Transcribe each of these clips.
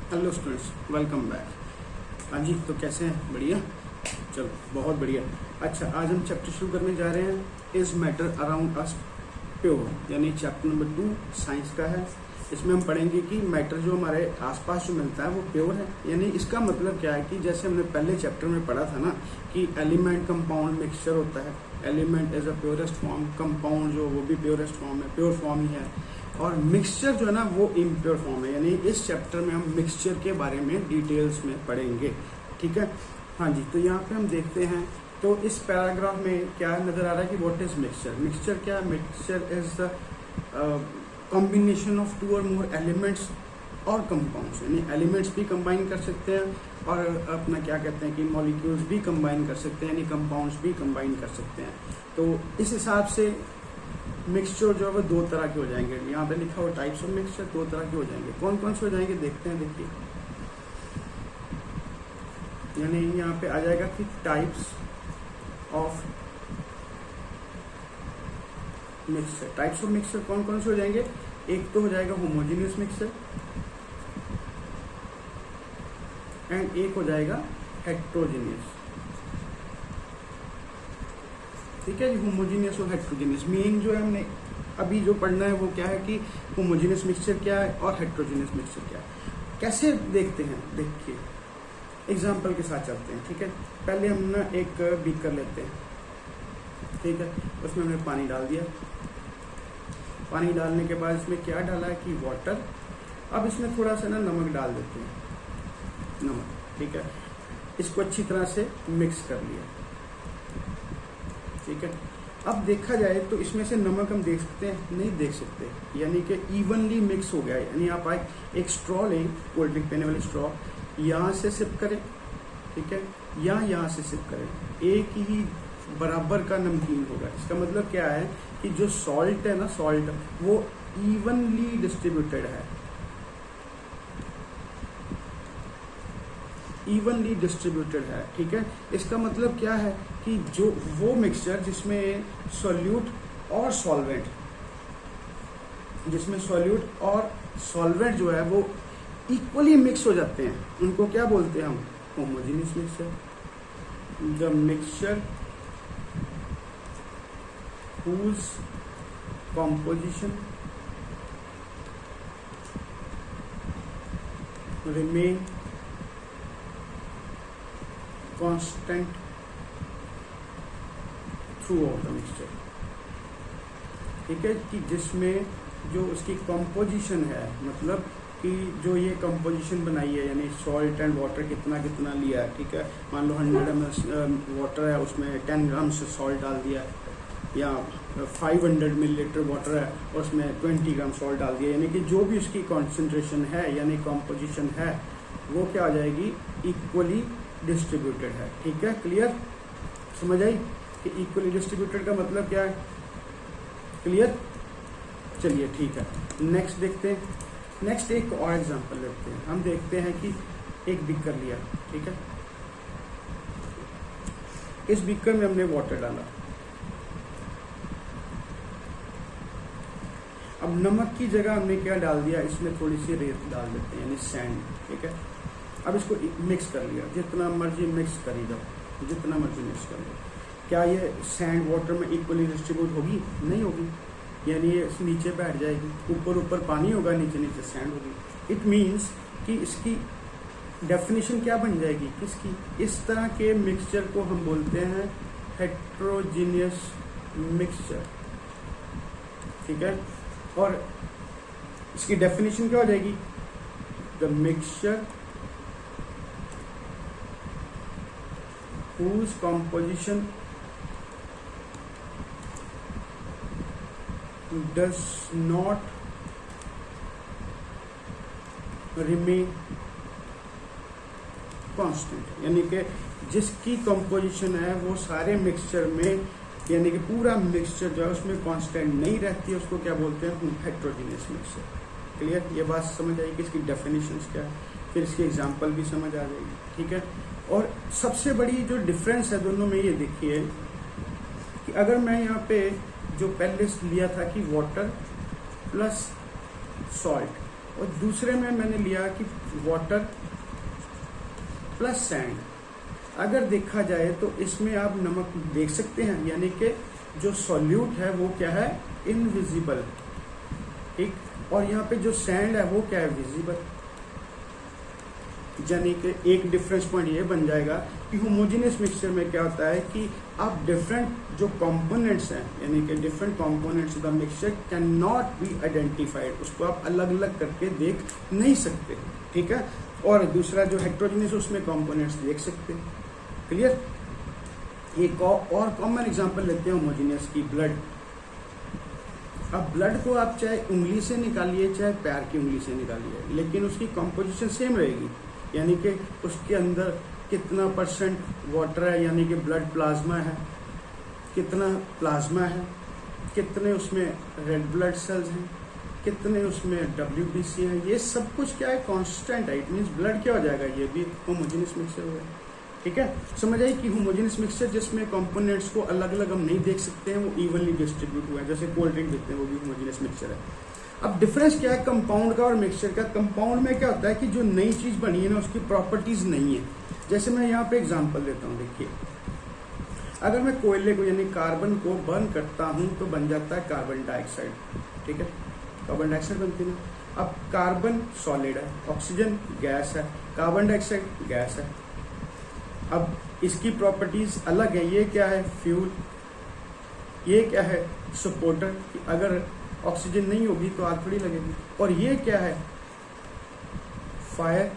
Hello students, welcome back. हाँ जी, तो कैसे हैं? बढ़िया, चलो बहुत बढ़िया। अच्छा, आज हम चैप्टर शुरू करने जा रहे हैं, is matter around us pure, यानी चैप्टर नंबर 2 साइंस का है। इसमें हम पढ़ेंगे कि मैटर जो हमारे आसपास जो मिलता है वो प्योर है। यानी इसका मतलब क्या है कि जैसे हमने पहले चैप्टर में पढ़ा था ना कि एलिमेंट कंपाउंड मिक्सचर होता है। Element as a purest form, compound जो वो भी प्योरेस्ट फॉर्म है, प्योर फॉर्म ही है, और मिक्सचर जो है ना वो इम्प्योर फॉर्म है। यानी इस चैप्टर में हम मिक्सचर के बारे में डिटेल्स में पढ़ेंगे, ठीक है। हाँ जी, तो यहाँ पे हम देखते हैं, तो इस पैराग्राफ में क्या नजर आ रहा है कि व्हाट इज मिक्सचर। मिक्सचर क्या है? Mixture is the combination of two or more elements और कंपाउंड्स। यानी एलिमेंट्स भी कंबाइन कर सकते हैं और अपना क्या कहते हैं कि मॉलिक्यूल्स भी कंबाइन कर सकते हैं, यानी कंपाउंड्स भी कंबाइन कर सकते हैं। तो इस हिसाब से मिक्सचर जो है वो दो तरह के हो जाएंगे। यहाँ पे लिखा हुआ टाइप्स ऑफ मिक्सचर दो तरह के हो जाएंगे। कौन कौन से हो जाएंगे देखते हैं, देखिए। यानी यहाँ पे आ जाएगा कि types of mixture. Types of mixture कौन कौन से हो जाएंगे? एक तो हो जाएगा होमोजेनियस मिक्सचर एंड एक हो जाएगा हेट्रोजेनियस। ठीक है जी, होमोजेनियस और हेट्रोजेनियस। मीनिंग जो है हमने अभी जो पढ़ना है वो क्या है कि होमोजेनियस मिक्सचर क्या है और हेट्रोजेनियस मिक्सचर क्या है। कैसे देखते हैं, देखिए एग्जांपल के साथ चलते हैं, ठीक है। पहले हम ना एक बीकर लेते हैं, ठीक है। उसमें हमने पानी डाल दिया। पानी डालने के बाद इसमें क्या डाला है कि वाटर। अब इसमें थोड़ा सा ना नमक डाल देते हैं, नमक, ठीक है। इसको अच्छी तरह से मिक्स कर लिया, ठीक है। अब देखा जाए तो इसमें से नमक हम देख सकते हैं? नहीं देख सकते, यानी कि इवनली मिक्स हो गया है। यानी आप एक स्ट्रॉ लें, कोल्ड ड्रिंक पीने वाली स्ट्रॉ, यहाँ से सिप करें, ठीक है, या यहाँ से सिप करें, एक ही बराबर का नमकीन होगा। इसका मतलब क्या है कि जो सॉल्ट है ना, सॉल्ट वो इवनली डिस्ट्रीब्यूटेड है, इवनली डिस्ट्रीब्यूटेड है, ठीक है। इसका मतलब क्या है कि जो वो मिक्सचर जिसमें सॉल्यूट और सॉल्वेंट, जिसमें सॉल्यूट और सॉल्वेंट जो है वो इक्वली मिक्स हो जाते हैं, उनको क्या बोलते हैं हम? Homogeneous mixture. The mixture whose composition remain constant throughout the mixture, ठीक है। कि जिसमें जो उसकी कंपोजिशन है, मतलब कि जो ये कंपोजिशन बनाई है, यानी सॉल्ट एंड वाटर कितना कितना लिया है, ठीक है। मान लो 100 ml वाटर है, उसमें 10 ग्राम से सॉल्ट डाल दिया है, या 500 मिलीलीटर वाटर है और उसमें 20 ग्राम सॉल्ट डाल दिया, यानी कि जो भी उसकी कॉन्सेंट्रेशन है यानी कॉम्पोजिशन है वो क्या आ जाएगी? इक्वली डिस्ट्रीब्यूटेड है, ठीक है। क्लियर, समझ आई कि इक्वली डिस्ट्रीब्यूटेड का मतलब क्या है? क्लियर, चलिए ठीक है। नेक्स्ट देखते हैं। नेक्स्ट एक और एग्जांपल लेते हैं। हम देखते हैं कि एक बीकर लिया, ठीक है। इस बीकर में हमने वाटर डाला। अब नमक की जगह हमने क्या डाल दिया? इसमें थोड़ी सी रेत डाल देते हैं, यानी सैंड, ठीक है। अब इसको मिक्स कर लिया, जितना मर्जी मिक्स कर ही जाओ, जितना मर्जी मिक्स कर लो। क्या ये सैंड वाटर में इक्वली डिस्ट्रीब्यूट होगी? नहीं होगी, यानी ये नीचे बैठ जाएगी। ऊपर ऊपर पानी होगा, नीचे नीचे सैंड होगी। इट मीन्स कि इसकी डेफिनेशन क्या बन जाएगी? किसकी? इस तरह के मिक्सचर को हम बोलते हैं हेट्रोजीनियस मिक्सचर, ठीक है। और इसकी डेफिनेशन क्या हो जाएगी? The mixture whose composition does not remain constant, यानी कि जिसकी कंपोजिशन है वो सारे मिक्सचर में, यानी कि पूरा मिक्सचर जो है उसमें कांस्टेंट नहीं रहती है, उसको क्या बोलते हैं? Heterogeneous mixture. क्लियर, ये बात समझ आई कि इसकी डेफिनेशंस क्या है, फिर इसकी एग्जांपल भी समझ आ जाएगी, ठीक है। और सबसे बड़ी जो डिफरेंस है दोनों में ये देखिए कि अगर मैं यहाँ पे जो पहले लिया था कि वाटर प्लस सॉल्ट, और दूसरे में मैंने लिया कि वाटर प्लस सैंड। अगर देखा जाए तो इसमें आप नमक देख सकते हैं, यानी कि जो सॉल्यूट है वो क्या है, इनविजिबल, ठीक। और यहाँ पे जो सैंड है वो क्या है, विजिबल। यानी कि एक डिफरेंस पॉइंट ये बन जाएगा कि होमोजेनियस मिक्सचर में क्या होता है कि आप डिफरेंट जो कंपोनेंट्स हैं, यानी कि different components of the mixture can not be identified, उसको आप अलग अलग करके देख नहीं सकते, ठीक है। और दूसरा जो हेट्रोजेनियस, उसमें कंपोनेंट्स देख सकते हैं। क्लियर। एक और कॉमन एग्जांपल लेते हैं होमोजेनियस की, ब्लड। अब ब्लड को आप चाहे उंगली से निकालिए चाहे पैर की उंगली से निकालिए, लेकिन उसकी कंपोजिशन सेम रहेगी, यानी कि उसके अंदर कितना परसेंट वाटर है, यानी कि ब्लड प्लाज्मा है, कितना प्लाज्मा है, कितने उसमें रेड ब्लड सेल्स हैं, कितने उसमें WBC है, ये सब कुछ क्या है, कांस्टेंट है। इट मींस ब्लड क्या हो जाएगा, ये भी होमोजेनियस मिक्सचर होगा, ठीक है। समझ आई कि होमोजेनियस मिक्सचर जिसमें कंपोनेंट्स को अलग अलग हम नहीं देख सकते हैं, वो इवनली डिस्ट्रीब्यूट हुए हैं, जैसे कोल्ड ड्रिंक देखते हैं वो भी होमोजेनियस मिक्सचर है। अब डिफरेंस क्या है कंपाउंड का और मिक्सचर का। कंपाउंड में क्या होता है कि जो नई चीज बनी है ना, उसकी प्रॉपर्टीज नहीं है। जैसे मैं यहाँ पे एग्जांपल देता हूँ, देखिए, अगर मैं कोयले को यानी कार्बन को बर्न करता हूँ तो बन जाता है कार्बन डाइऑक्साइड, ठीक है, कार्बन डाइऑक्साइड बनती है ना। अब कार्बन सॉलिड है, ऑक्सीजन गैस है, कार्बन डाइऑक्साइड गैस है। अब इसकी प्रॉपर्टीज अलग है। ये क्या है, फ्यूल। ये क्या है, सपोर्टर, अगर ऑक्सीजन नहीं होगी तो आग थोड़ी लगेगी। और ये क्या है, फायर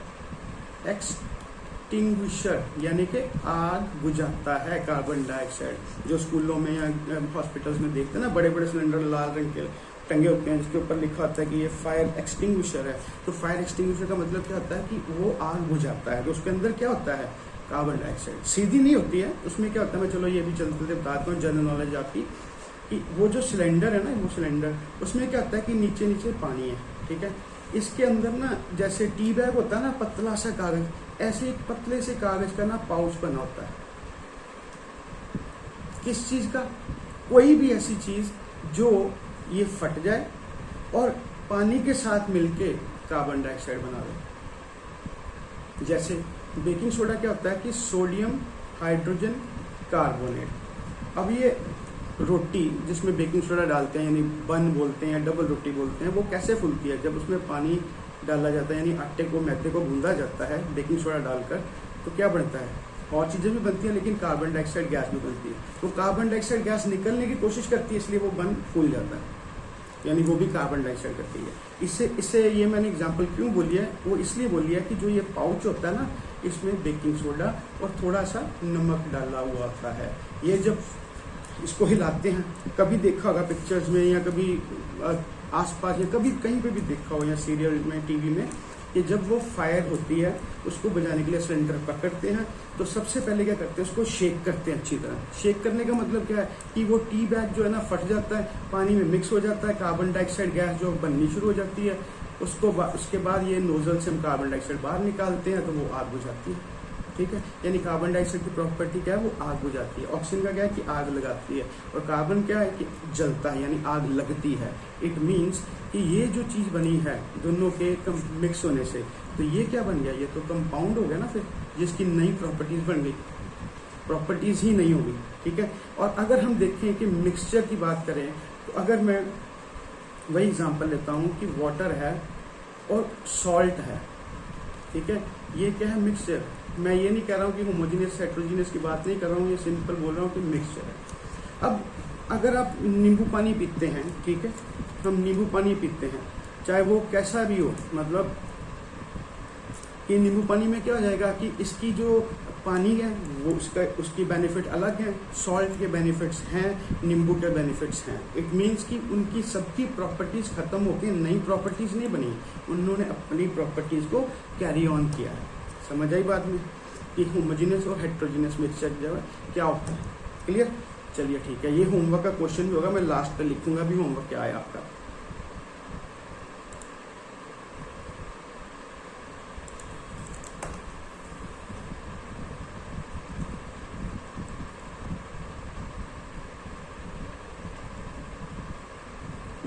एक्सटिंग्विशर, यानी कि आग बुझाता है कार्बन डाइऑक्साइड। जो स्कूलों में या हॉस्पिटल्स में देखते हैं ना, बड़े बड़े सिलेंडर लाल रंग के टंगे होते हैं, जिसके ऊपर लिखा होता है कि ये फायर एक्सटिंग्विशर है। तो फायर एक्सटिंग्विशर का मतलब क्या होता है कि वो आग बुझाता है। तो उसके अंदर क्या होता है, कार्बन डाइऑक्साइड। सीधी नहीं होती है, उसमें क्या होता है, मैं चलो ये भी चलते चलते बताता हूँ, जनरल नॉलेज आपकी, कि वो जो सिलेंडर है ना, वो सिलेंडर, उसमें क्या होता है कि नीचे नीचे पानी है, ठीक है। इसके अंदर ना जैसे टी बैग होता है ना, पतला सा कागज, ऐसे एक पतले से कागज का ना पाउच बना होता है। किस चीज का, कोई भी ऐसी चीज जो ये फट जाए और पानी के साथ मिलके कार्बन डाइऑक्साइड बना दे। जैसे बेकिंग सोडा क्या होता है कि सोडियम हाइड्रोजन कार्बोनेट। अब ये रोटी जिसमें बेकिंग सोडा डालते हैं, यानी बन बोलते हैं या डबल रोटी बोलते हैं, वो कैसे फूलती है, जब उसमें पानी डाला जाता है, यानी आटे को मैदे को गूंदा जाता है बेकिंग सोडा डालकर, तो क्या बनता है, और चीज़ें भी बनती हैं, लेकिन कार्बन डाइऑक्साइड गैस भी बनती है। तो कार्बन डाइऑक्साइड गैस निकलने की कोशिश करती है, इसलिए वो बन फूल जाता है, यानी वो भी कार्बन डाइऑक्साइड करती है। इससे ये मैंने एग्जांपल क्यों बोली है, वो इसलिए बोली है कि जो ये पाउच होता है ना, इसमें बेकिंग सोडा और थोड़ा सा नमक डाला हुआ होता है। ये जब इसको हिलाते हैं, कभी देखा होगा पिक्चर्स में या कभी आसपास या कभी कहीं पे भी देखा हो, या सीरियल में, टीवी में, कि जब वो फायर होती है, उसको बुझाने के लिए सिलेंडर पकड़ते हैं, तो सबसे पहले क्या करते हैं, उसको शेक करते हैं अच्छी तरह। शेक करने का मतलब क्या है कि वो टी बैग जो है ना फट जाता है, पानी में मिक्स हो जाता है, कार्बन डाइऑक्साइड गैस जो बननी शुरू हो जाती है। उसके बाद ये नोजल से हम कार्बन डाइऑक्साइड बाहर निकालते हैं, तो वो आग बुझाती है, ठीक है। यानी कार्बन डाइऑक्साइड की प्रॉपर्टी क्या है, वो आग बुझाती है। ऑक्सीजन का क्या है कि आग लगाती है, और कार्बन क्या है कि जलता है, यानी आग लगती है। इट मीन्स कि ये जो चीज़ बनी है दोनों के मिक्स होने से, तो ये क्या बन गया, ये तो कंपाउंड हो गया ना, फिर जिसकी नई प्रॉपर्टीज बन गई, प्रॉपर्टीज ही नहीं होगी, ठीक है। और अगर हम देखें कि मिक्सचर की बात करें, तो अगर मैं वही एग्जांपल लेता हूँ कि वाटर है और सॉल्ट है, ठीक है, ये क्या है, मिक्सचर। मैं ये नहीं कह रहा हूँ कि होमोजेनियस हेट्रोजेनियस की बात नहीं कर रहा हूँ, ये सिंपल बोल रहा हूँ कि मिक्सचर है। अब अगर आप नींबू पानी पीते हैं, ठीक है, हम नींबू पानी पीते हैं, चाहे वो कैसा भी हो, मतलब कि नींबू पानी में क्या हो जाएगा कि इसकी जो पानी है वो उसकी बेनिफिट अलग है, सॉल्ट के बेनिफिट्स हैं, नींबू के बेनिफिट्स हैं। इट मीन्स कि उनकी सबकी प्रॉपर्टीज खत्म होकर नई प्रॉपर्टीज नहीं बनी, उन्होंने अपनी प्रॉपर्टीज को कैरी ऑन किया है। समझ आई बात में कि होमोजेनियस और हेट्रोजेनियस मिक्सचर जो है क्या होता है। क्लियर, चलिए ठीक है। ये होमवर्क का क्वेश्चन भी होगा, मैं लास्ट पे लिखूंगा भी होमवर्क क्या है आपका।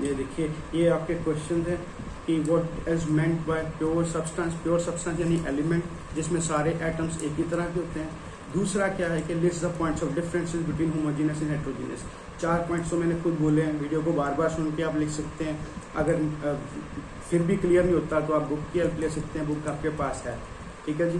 ये देखिए, ये आपके क्वेश्चन हैं। कि what is meant by pure substance यानी एलिमेंट जिसमें सारे एटम्स एक ही तरह के होते हैं। दूसरा क्या है कि list the points of differences between homogeneous and heterogeneous. 4 points तो मैंने खुद बोले हैं, वीडियो को बार बार सुन के आप लिख सकते हैं। अगर फिर भी क्लियर नहीं होता तो आप बुक की हेल्प ले सकते हैं, बुक आपके पास है। ठीक है जी।